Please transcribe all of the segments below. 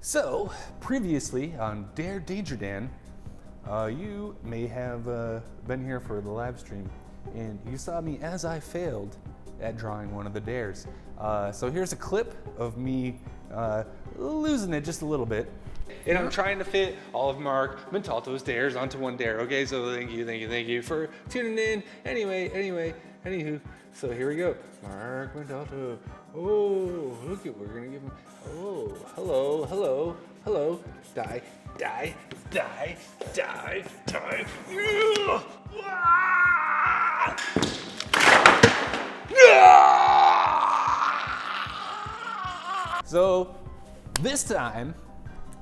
So, previously on Dare Danger Dan, you may have been here for the live stream, and you saw me as I failed at drawing one of the dares. So here's a clip of me losing it just a little bit. And I'm trying to fit all of Mark Montalto's dares onto one dare, okay? So thank you for tuning in. Anywho, so here we go. Mark Montalto. Oh, look at, we're gonna give him, oh, hello. Die. So this time,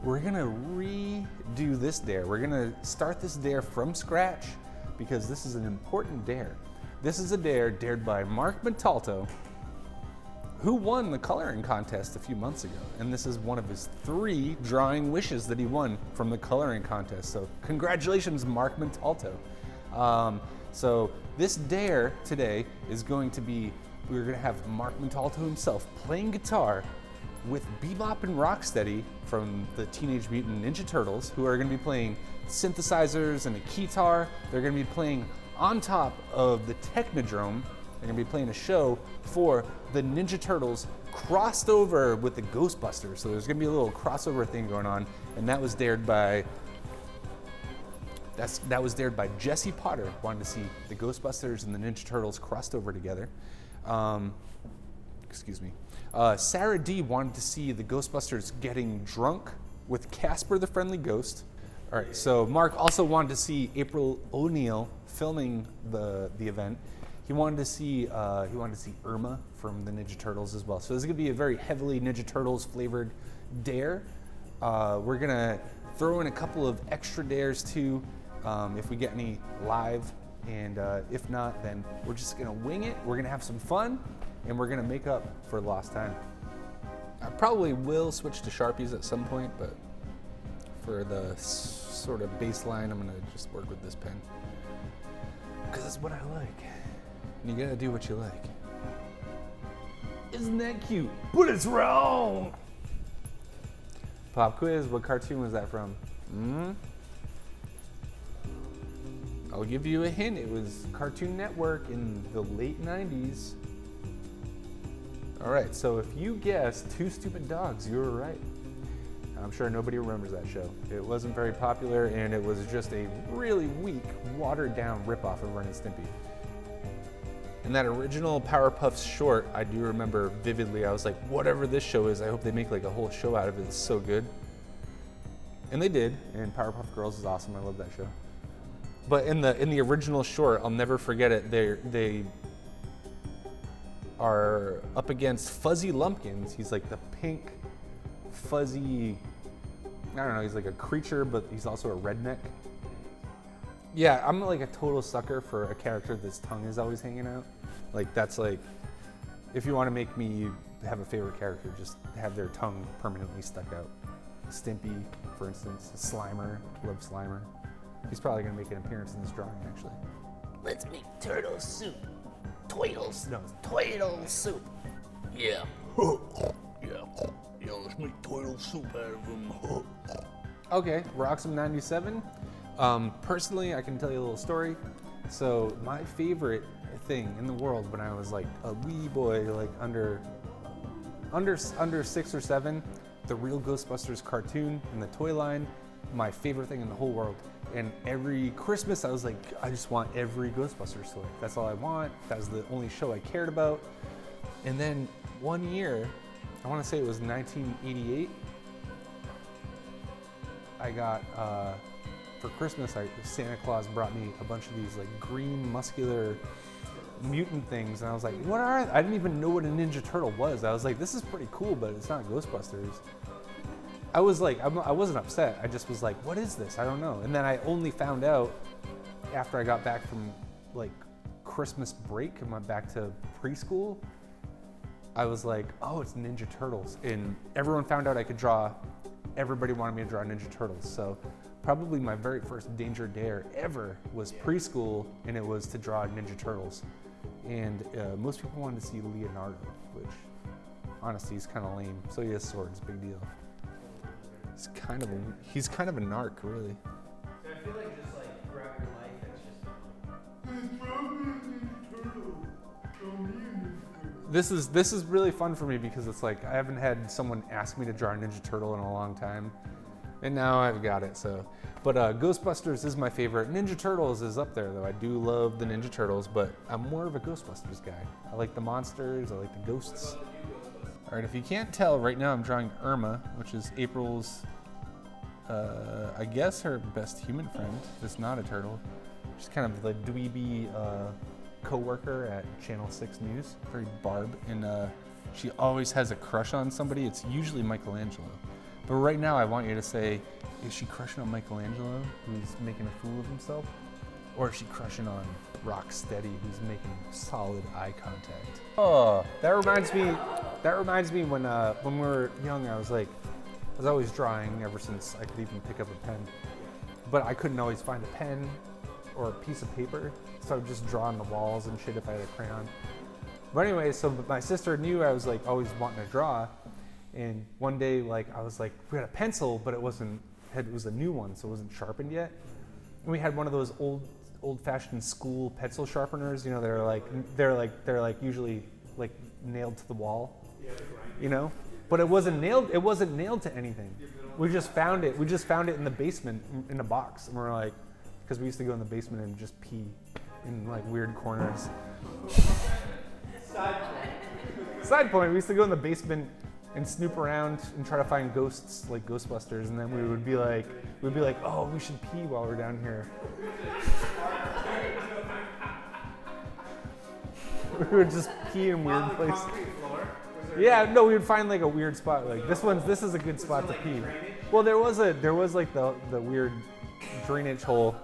we're gonna redo this dare. We're gonna start this dare from scratch because this is an important dare. This is a dare dared by Mark Montalto, who won the coloring contest a few months ago. And this is one of his 3 drawing wishes that he won from the coloring contest. So congratulations, Mark Montalto. So this dare today is going to be, we're gonna have Mark Montalto himself playing guitar with Bebop and Rocksteady from the Teenage Mutant Ninja Turtles, who are gonna be playing synthesizers and a keytar. They're gonna be playing on top of the Technodrome. They're gonna be playing a show for the Ninja Turtles crossed over with the Ghostbusters. So there's gonna be a little crossover thing going on, and that was dared by Jesse Potter, wanted to see the Ghostbusters and the Ninja Turtles crossed over together. Sarah D wanted to see the Ghostbusters getting drunk with Casper the Friendly Ghost. All right, so Mark also wanted to see April O'Neil filming the event. He wanted to see Irma from the Ninja Turtles as well. So this is gonna be a very heavily Ninja Turtles flavored dare. We're gonna throw in a couple of extra dares too, if we get any live, and if not, then we're just gonna wing it. We're gonna have some fun, and we're gonna make up for lost time. I probably will switch to Sharpies at some point, but for the sort of baseline, I'm gonna just work with this pen, because it's what I like. You gotta do what you like. Isn't that cute? But it's wrong! Pop quiz, what cartoon was that from? I'll give you a hint. It was Cartoon Network in the late 90s. All right, so if you guessed Two Stupid Dogs, you were right. I'm sure nobody remembers that show. It wasn't very popular, and it was just a really weak, watered-down ripoff of Ren and Stimpy. And that original Powerpuffs short, I do remember vividly. I was like, whatever this show is, I hope they make like a whole show out of it. It's so good. And they did, and Powerpuff Girls is awesome. I love that show. But in the original short, I'll never forget it. They are up against Fuzzy Lumpkins. He's like the pink, fuzzy, I don't know, he's like a creature, but he's also a redneck. Yeah, I'm like a total sucker for a character that's tongue is always hanging out. Like, that's like, if you want to make me have a favorite character, just have their tongue permanently stuck out. Stimpy, for instance, Slimer, love Slimer. He's probably gonna make an appearance in this drawing, actually. Let's make turtle soup. Toidles. No, Toidle soup. Yeah. Yeah, let's make turtle soup out of them. Okay, Roxham97. Personally, I can tell you a little story. So my favorite thing in the world when I was like a wee boy, like under 6 or 7, the real Ghostbusters cartoon in the toy line, my favorite thing in the whole world. And every Christmas I was like, I just want every Ghostbusters toy. That's all I want. That was the only show I cared about. And then one year, I want to say it was 1988, I got, for Christmas, Santa Claus brought me a bunch of these like green muscular mutant things, and I was like, what are they? I didn't even know what a Ninja Turtle was. I was like, this is pretty cool, but it's not Ghostbusters. I was like, I wasn't upset. I just was like, what is this? I don't know. And then I only found out after I got back from like Christmas break and went back to preschool. I was like, oh, it's Ninja Turtles. And everyone found out I could draw. Everybody wanted me to draw Ninja Turtles. So probably my very first Danger Dare ever was preschool, and it was to draw Ninja Turtles. And most people wanted to see Leonardo, which honestly is kind of lame. So he has swords, big deal. he's kind of a narc, really. I feel like just like throughout your life, it's just. This is really fun for me because it's like I haven't had someone ask me to draw a Ninja Turtle in a long time, and now I've got it. So, but Ghostbusters is my favorite. Ninja Turtles is up there though. I do love the Ninja Turtles, but I'm more of a Ghostbusters guy. I like the monsters. I like the ghosts. All right, if you can't tell, right now I'm drawing Irma, which is April's, I guess her best human friend. It's not a turtle. She's kind of the dweeby co-worker at Channel 6 News, very Barb, and she always has a crush on somebody. It's usually Michelangelo. But right now I want you to say, is she crushing on Michelangelo, who's making a fool of himself? Or is she crushing on Rocksteady, who's making solid eye contact? Oh, that reminds me when we were young, I was always drawing ever since I could even pick up a pen. But I couldn't always find a pen or a piece of paper, so I would just draw on the walls and shit if I had a crayon. But anyway, so my sister knew I was like always wanting to draw, and one day like I was like, we had a pencil, but it was a new one, so it wasn't sharpened yet. And we had one of those old-fashioned school pencil sharpeners, you know, they're like usually like nailed to the wall, you know, but it wasn't nailed to anything. We just found it in the basement in a box, and we're like, because we used to go in the basement and just pee in like weird corners. Side point, we used to go in the basement and snoop around and try to find ghosts like Ghostbusters, and then we would be like, oh, we should pee while we're down here. We would just pee in weird places. Yeah, no, we would find like a weird spot. Like this is a good spot to pee. Well, there was like the weird drainage hole.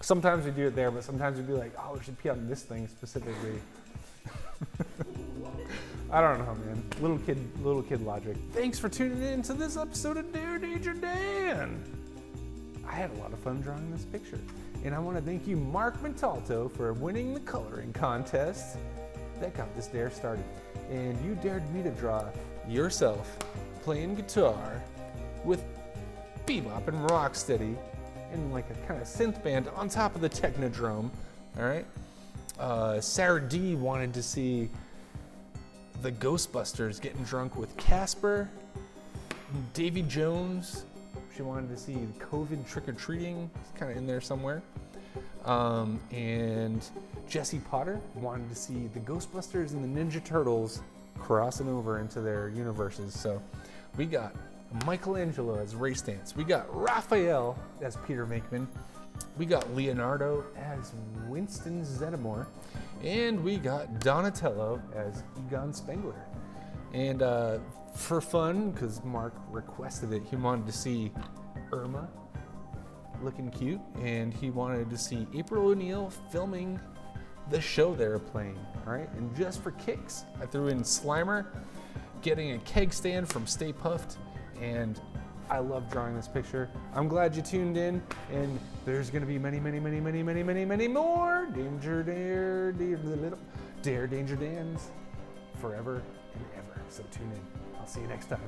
Sometimes we do it there, but sometimes we'd be like, oh, we should pee on this thing specifically. I don't know, man. Little kid logic. Thanks for tuning in to this episode of Dare Danger Dan. I had a lot of fun drawing this picture, and I want to thank you, Mark Montalto, for winning the coloring contest that got this dare started. And you dared me to draw yourself playing guitar with bebop and rocksteady in like a kind of synth band on top of the Technodrome. All right. Sarah D wanted to see the Ghostbusters getting drunk with Casper. Davy Jones, she wanted to see COVID trick-or-treating. It's kind of in there somewhere. And Jesse Potter wanted to see the Ghostbusters and the Ninja Turtles crossing over into their universes. So we got Michelangelo as Ray Stantz. We got Raphael as Peter Venkman. We got Leonardo as Winston Zeddemore. And we got Donatello as Egon Spengler. And for fun, because Mark requested it, he wanted to see Irma looking cute, and he wanted to see April O'Neil filming the show they were playing. All right, and just for kicks, I threw in Slimer getting a keg stand from Stay Puft, and I love drawing this picture. I'm glad you tuned in, and there's going to be many more Dare Danger Dans forever and ever. So tune in. I'll see you next time.